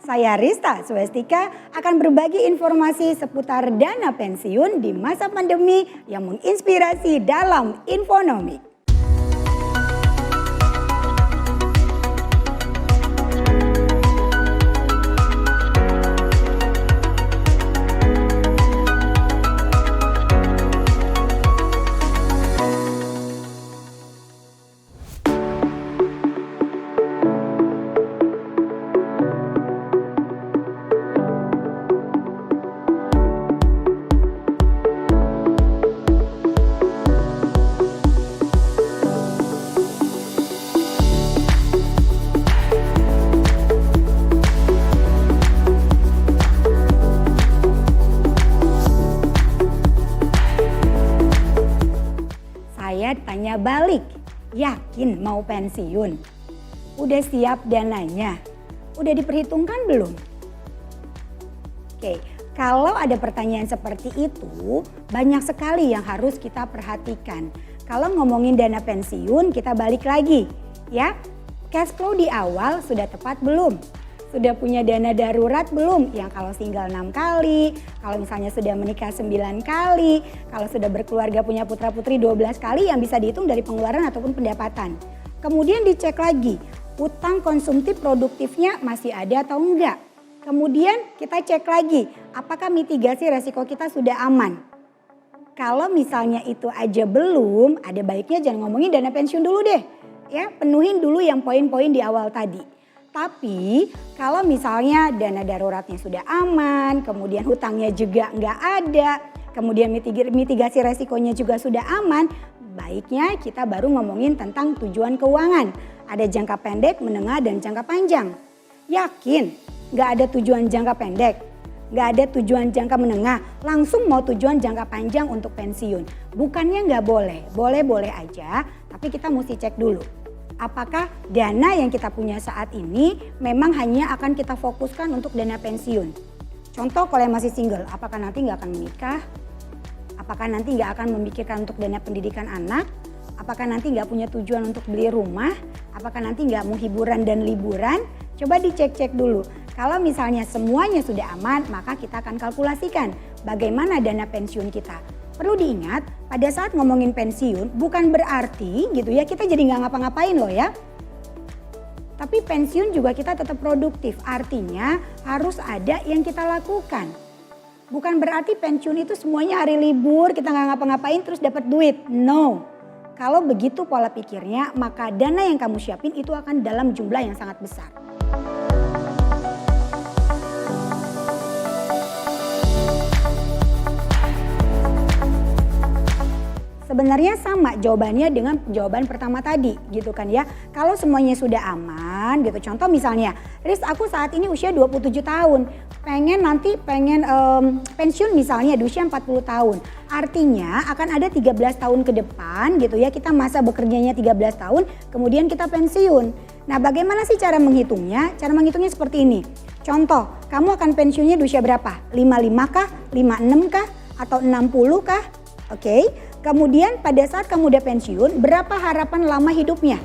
Saya Rista Swestika akan berbagi informasi seputar dana pensiun di masa pandemi yang menginspirasi dalam Infonomik. Saya tanya balik, yakin mau pensiun? Udah siap dananya? Udah diperhitungkan belum? Oke, kalau ada pertanyaan seperti itu, banyak sekali yang harus kita perhatikan. Kalau ngomongin dana pensiun, kita balik lagi, ya. Cash flow di awal sudah tepat belum? Sudah punya dana darurat belum? Yang kalau single 6 kali, kalau misalnya sudah menikah 9 kali, kalau sudah berkeluarga punya putra-putri 12 kali yang bisa dihitung dari pengeluaran ataupun pendapatan. Kemudian dicek lagi, utang konsumtif produktifnya masih ada atau enggak. Kemudian kita cek lagi, apakah mitigasi resiko kita sudah aman. Kalau misalnya itu aja belum, ada baiknya jangan ngomongin dana pensiun dulu deh. Ya, penuhin dulu yang poin-poin di awal tadi. Tapi kalau misalnya dana daruratnya sudah aman, kemudian hutangnya juga nggak ada, kemudian mitigasi resikonya juga sudah aman, baiknya kita baru ngomongin tentang tujuan keuangan. Ada jangka pendek, menengah, dan jangka panjang. Yakin nggak ada tujuan jangka pendek, nggak ada tujuan jangka menengah, langsung mau tujuan jangka panjang untuk pensiun. Bukannya nggak boleh, boleh-boleh aja, tapi kita mesti cek dulu. Apakah dana yang kita punya saat ini memang hanya akan kita fokuskan untuk dana pensiun. Contoh kalau yang masih single, apakah nanti nggak akan menikah? Apakah nanti nggak akan memikirkan untuk dana pendidikan anak? Apakah nanti nggak punya tujuan untuk beli rumah? Apakah nanti nggak mau hiburan dan liburan? Coba dicek-cek dulu. Kalau misalnya semuanya sudah aman, maka kita akan kalkulasikan bagaimana dana pensiun kita. Perlu diingat, pada saat ngomongin pensiun bukan berarti gitu ya kita jadi nggak ngapa-ngapain loh ya. Tapi pensiun juga kita tetap produktif, artinya harus ada yang kita lakukan. Bukan berarti pensiun itu semuanya hari libur, kita nggak ngapa-ngapain terus dapat duit. No, kalau begitu pola pikirnya maka dana yang kamu siapin itu akan dalam jumlah yang sangat besar. Sebenarnya sama jawabannya dengan jawaban pertama tadi gitu kan ya. Kalau semuanya sudah aman gitu. Contoh misalnya, Riz aku saat ini usia 27 tahun. Pengen pensiun misalnya di usia 40 tahun. Artinya akan ada 13 tahun ke depan gitu ya. Kita masa bekerjanya 13 tahun kemudian kita pensiun. Nah bagaimana sih cara menghitungnya? Cara menghitungnya seperti ini. Contoh, kamu akan pensiunnya di usia berapa? 55 kah? 56 kah? Atau 60 kah? Oke. Kemudian pada saat kamu udah pensiun, berapa harapan lama hidupnya?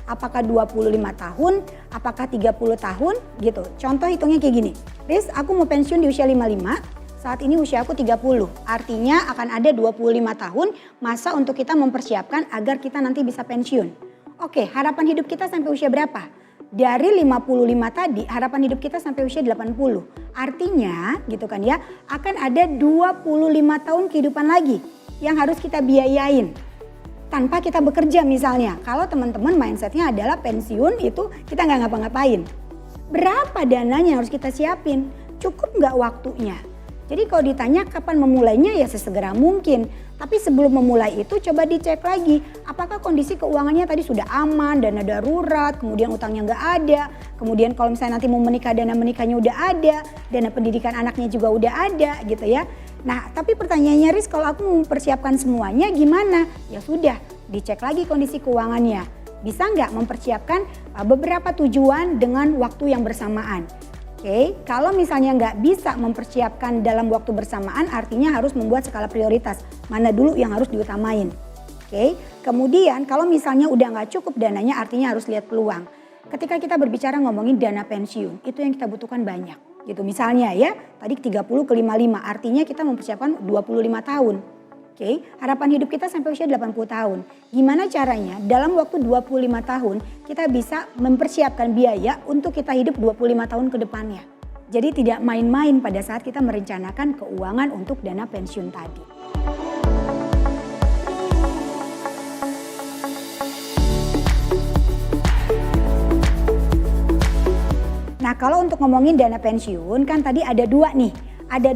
Apakah 25 tahun? Apakah 30 tahun? Gitu. Contoh hitungnya kayak gini. Riz, aku mau pensiun di usia 55, saat ini usia aku 30. Artinya akan ada 25 tahun masa untuk kita mempersiapkan agar kita nanti bisa pensiun. Oke, harapan hidup kita sampai usia berapa? Dari 55 tadi, harapan hidup kita sampai usia 80. Artinya, gitu kan ya, akan ada 25 tahun kehidupan lagi yang harus kita biayain tanpa kita bekerja misalnya. Kalau teman-teman mindsetnya adalah pensiun itu kita nggak ngapa-ngapain. Berapa dananya yang harus kita siapin? Cukup nggak waktunya? Jadi kalau ditanya kapan memulainya ya sesegera mungkin. Tapi sebelum memulai itu coba dicek lagi apakah kondisi keuangannya tadi sudah aman, dana darurat, kemudian utangnya nggak ada. Kemudian kalau misalnya nanti mau menikah dana menikahnya udah ada, dana pendidikan anaknya juga udah ada gitu ya. Nah tapi pertanyaannya Riz kalau aku mau mempersiapkan semuanya gimana? Ya sudah dicek lagi kondisi keuangannya. Bisa nggak mempersiapkan beberapa tujuan dengan waktu yang bersamaan? Oke, kalau misalnya nggak bisa mempersiapkan dalam waktu bersamaan artinya harus membuat skala prioritas. Mana dulu yang harus diutamain. Oke, kemudian kalau misalnya udah nggak cukup dananya artinya harus lihat peluang. ketika kita berbicara ngomongin dana pensiun, itu yang kita butuhkan banyak gitu. Misalnya ya, tadi 30 ke 55, artinya kita mempersiapkan 25 tahun. Oke, harapan hidup kita sampai usia 80 tahun. Gimana caranya dalam waktu 25 tahun kita bisa mempersiapkan biaya untuk kita hidup 25 tahun ke depannya. Jadi tidak main-main pada saat kita merencanakan keuangan untuk dana pensiun tadi. Nah, kalau untuk ngomongin dana pensiun kan tadi ada dua nih, ada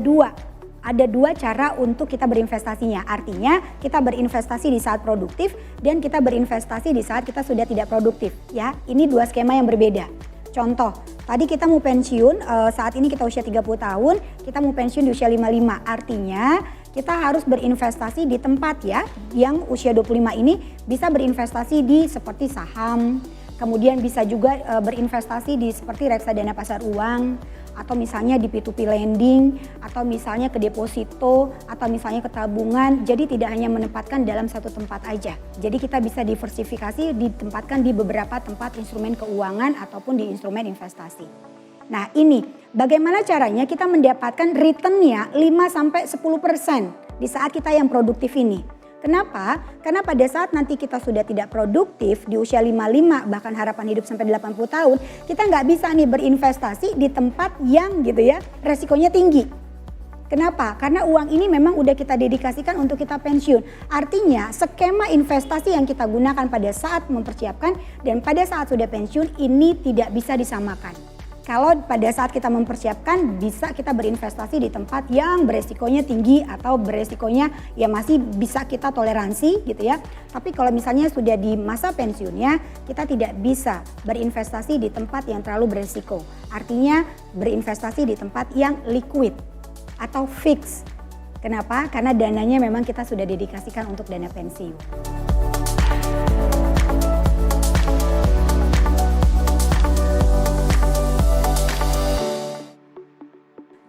dua cara untuk kita berinvestasinya. Artinya kita berinvestasi di saat produktif dan kita berinvestasi di saat kita sudah tidak produktif ya. Ini dua skema yang berbeda. Contoh, tadi kita mau pensiun, saat ini kita usia 30 tahun, kita mau pensiun di usia 55. Artinya kita harus berinvestasi di tempat ya, yang usia 25 ini bisa berinvestasi di seperti saham, kemudian bisa juga berinvestasi di seperti reksadana pasar uang, atau misalnya di P2P lending, atau misalnya ke deposito, atau misalnya ke tabungan. Jadi tidak hanya menempatkan dalam satu tempat aja. Jadi kita bisa diversifikasi, ditempatkan di beberapa tempat instrumen keuangan ataupun di instrumen investasi. Nah ini, bagaimana caranya kita mendapatkan returnnya 5-10% di saat kita yang produktif ini. Kenapa? Karena pada saat nanti kita sudah tidak produktif di usia 55 bahkan harapan hidup sampai 80 tahun, kita nggak bisa nih berinvestasi di tempat yang gitu ya resikonya tinggi. Kenapa? Karena uang ini memang udah kita dedikasikan untuk kita pensiun. Artinya skema investasi yang kita gunakan pada saat mempersiapkan dan pada saat sudah pensiun ini tidak bisa disamakan. Kalau pada saat kita mempersiapkan bisa kita berinvestasi di tempat yang beresikonya tinggi atau beresikonya ya masih bisa kita toleransi gitu ya. Tapi kalau misalnya sudah di masa pensiunnya kita tidak bisa berinvestasi di tempat yang terlalu beresiko. Artinya berinvestasi di tempat yang liquid atau fix. Kenapa? Karena dananya memang kita sudah dedikasikan untuk dana pensiun.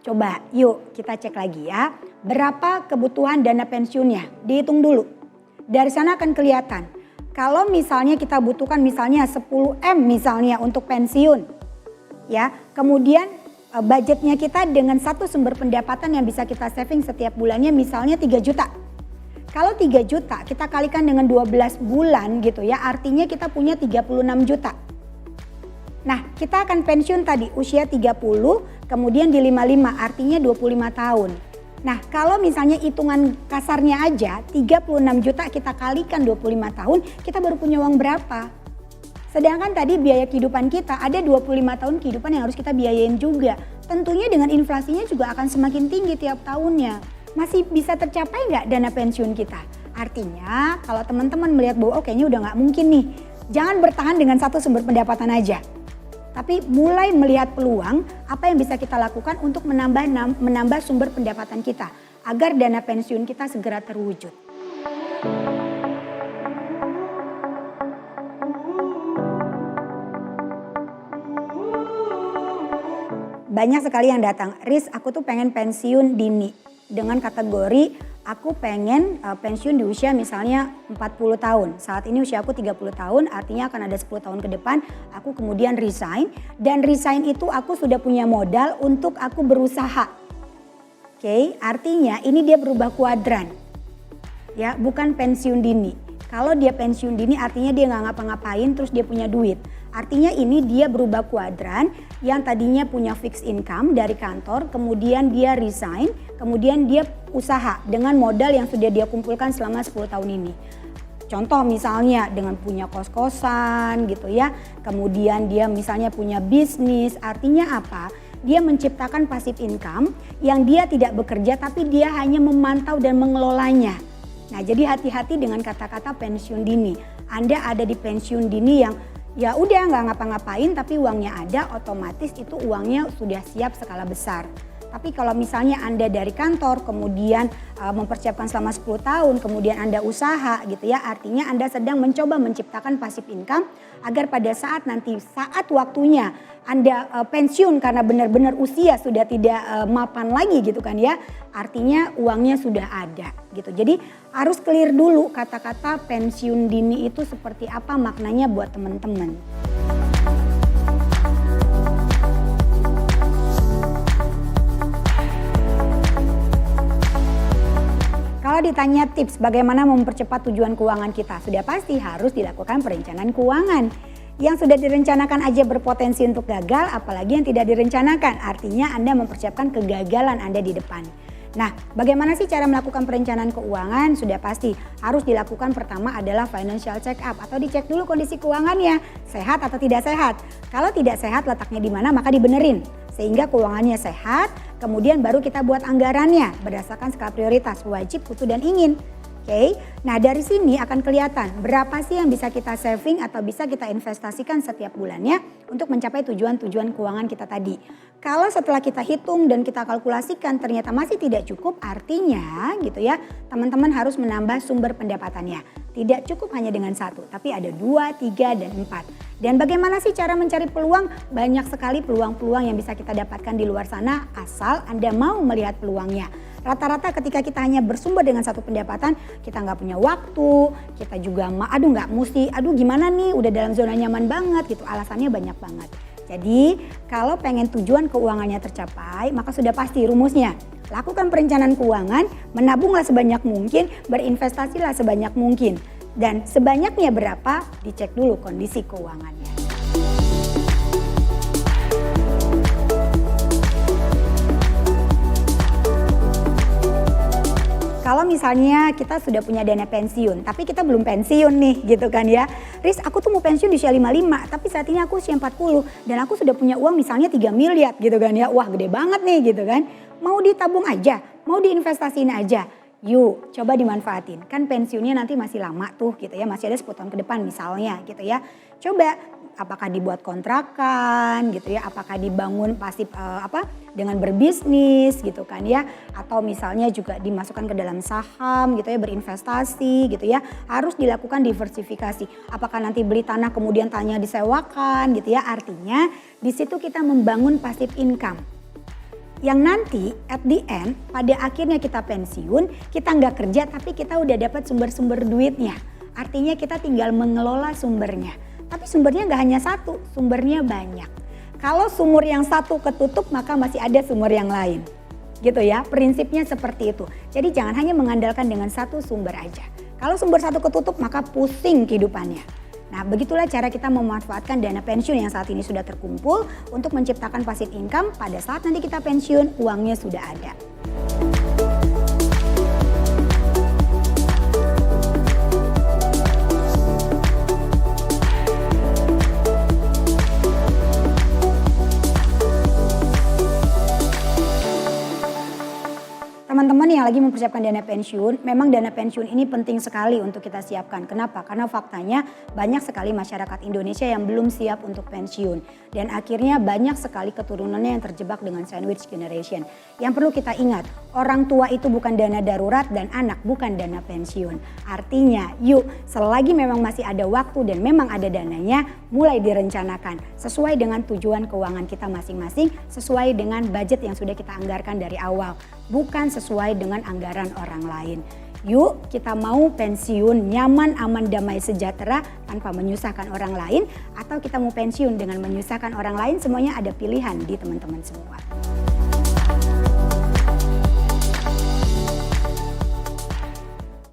Coba yuk kita cek lagi ya, berapa kebutuhan dana pensiunnya, dihitung dulu. Dari sana akan kelihatan, kalau misalnya kita butuhkan misalnya 10M misalnya untuk pensiun, ya kemudian budgetnya kita dengan satu sumber pendapatan yang bisa kita saving setiap bulannya misalnya 3 juta. Kalau 3 juta kita kalikan dengan 12 bulan gitu ya, artinya kita punya 36 juta. Nah kita akan pensiun tadi usia 30 kemudian di 55 artinya 25 tahun. Nah kalau misalnya hitungan kasarnya aja 36 juta kita kalikan 25 tahun kita baru punya uang berapa? Sedangkan tadi biaya kehidupan kita ada 25 tahun kehidupan yang harus kita biayain juga. Tentunya dengan inflasinya juga akan semakin tinggi tiap tahunnya. Masih bisa tercapai nggak dana pensiun kita? Artinya kalau teman-teman melihat bahwa kayaknya udah nggak mungkin nih. Jangan bertahan dengan satu sumber pendapatan aja. Tapi mulai melihat peluang apa yang bisa kita lakukan untuk menambah sumber pendapatan kita agar dana pensiun kita segera terwujud. Banyak sekali yang datang, Riz aku tuh pengen pensiun dini dengan kategori aku pengen pensiun di usia misalnya 40 tahun. Saat ini usia aku 30 tahun, artinya akan ada 10 tahun ke depan aku kemudian resign. Dan resign itu aku sudah punya modal untuk aku berusaha. Oke, artinya ini dia berubah kuadran. Ya, bukan pensiun dini. Kalau dia pensiun dini artinya dia nggak ngapa-ngapain terus dia punya duit. Artinya ini dia berubah kuadran yang tadinya punya fixed income dari kantor, kemudian dia resign, kemudian dia usaha dengan modal yang sudah dia kumpulkan selama 10 tahun ini. Contoh misalnya dengan punya kos-kosan gitu ya, kemudian dia misalnya punya bisnis, artinya apa? Dia menciptakan passive income yang dia tidak bekerja tapi dia hanya memantau dan mengelolanya. Nah jadi hati-hati dengan kata-kata pensiun dini. Anda ada di pensiun dini yang ya udah nggak ngapa-ngapain tapi uangnya ada, otomatis itu uangnya sudah siap skala besar. Tapi kalau misalnya Anda dari kantor kemudian mempersiapkan selama 10 tahun kemudian Anda usaha gitu ya, artinya Anda sedang mencoba menciptakan passive income agar pada saat nanti saat waktunya Anda pensiun karena benar-benar usia sudah tidak mapan lagi gitu kan ya, artinya uangnya sudah ada gitu. Jadi harus clear dulu kata-kata pensiun dini itu seperti apa maknanya buat teman-teman. ditanya tips bagaimana mempercepat tujuan keuangan kita, sudah pasti harus dilakukan perencanaan keuangan. Yang sudah direncanakan aja berpotensi untuk gagal, apalagi yang tidak direncanakan. Artinya Anda mempersiapkan kegagalan Anda di depan. Nah, bagaimana sih cara melakukan perencanaan keuangan? Sudah pasti harus dilakukan pertama adalah financial check up atau dicek dulu kondisi keuangannya, sehat atau tidak sehat. Kalau tidak sehat letaknya di mana maka dibenerin sehingga keuangannya sehat, kemudian baru kita buat anggarannya berdasarkan skala prioritas, wajib, butuh, dan ingin. Oke, nah dari sini akan kelihatan berapa sih yang bisa kita saving atau bisa kita investasikan setiap bulannya untuk mencapai tujuan-tujuan keuangan kita tadi. Kalau setelah kita hitung dan kita kalkulasikan ternyata masih tidak cukup, artinya gitu ya, teman-teman harus menambah sumber pendapatannya. Tidak cukup hanya dengan satu, tapi ada 2, 3, dan 4. Dan bagaimana sih cara mencari peluang? Banyak sekali peluang-peluang yang bisa kita dapatkan di luar sana asal Anda mau melihat peluangnya. Rata-rata ketika kita hanya bersumber dengan satu pendapatan, kita nggak punya waktu, kita juga gimana nih udah dalam zona nyaman banget gitu, alasannya banyak banget. Jadi kalau pengen tujuan keuangannya tercapai, maka sudah pasti rumusnya. Lakukan perencanaan keuangan, menabunglah sebanyak mungkin, berinvestasilah sebanyak mungkin. Dan sebanyaknya berapa, dicek dulu kondisi keuangannya. Kalau misalnya kita sudah punya dana pensiun, tapi kita belum pensiun nih gitu kan ya. Riz, aku tuh mau pensiun di usia 55, tapi saat ini aku usia 40 dan aku sudah punya uang misalnya 3 miliar gitu kan ya. Wah gede banget nih gitu kan. Mau ditabung aja, mau diinvestasiin aja. Yuk coba dimanfaatin, kan pensiunnya nanti masih lama tuh gitu ya, masih ada 10 tahun ke depan misalnya gitu ya. Coba apakah dibuat kontrakan gitu ya, apakah dibangun pasif dengan berbisnis gitu kan ya, atau misalnya juga dimasukkan ke dalam saham gitu ya, berinvestasi gitu ya. Harus dilakukan diversifikasi. Apakah nanti beli tanah kemudian tanahnya disewakan gitu ya, artinya di situ kita membangun passive income. Yang nanti at the end pada akhirnya kita pensiun, kita nggak kerja tapi kita udah dapat sumber-sumber duitnya. Artinya kita tinggal mengelola sumbernya. Tapi sumbernya nggak hanya satu, sumbernya banyak. Kalau sumur yang satu ketutup maka masih ada sumber yang lain. Gitu ya, prinsipnya seperti itu. Jadi jangan hanya mengandalkan dengan satu sumber aja. Kalau sumber satu ketutup maka pusing kehidupannya. Nah begitulah cara kita memanfaatkan dana pensiun yang saat ini sudah terkumpul untuk menciptakan passive income pada saat nanti kita pensiun uangnya sudah ada. Teman-teman yang lagi mempersiapkan dana pensiun, memang dana pensiun ini penting sekali untuk kita siapkan. Kenapa? Karena faktanya banyak sekali masyarakat Indonesia yang belum siap untuk pensiun. Dan akhirnya banyak sekali keturunannya yang terjebak dengan sandwich generation. Yang perlu kita ingat, orang tua itu bukan dana darurat dan anak bukan dana pensiun. Artinya yuk selagi memang masih ada waktu dan memang ada dananya, mulai direncanakan. Sesuai dengan tujuan keuangan kita masing-masing, sesuai dengan budget yang sudah kita anggarkan dari awal. Bukan sesuai dengan anggaran orang lain. Yuk kita mau pensiun nyaman, aman, damai, sejahtera tanpa menyusahkan orang lain. Atau kita mau pensiun dengan menyusahkan orang lain, semuanya ada pilihan di teman-teman semua.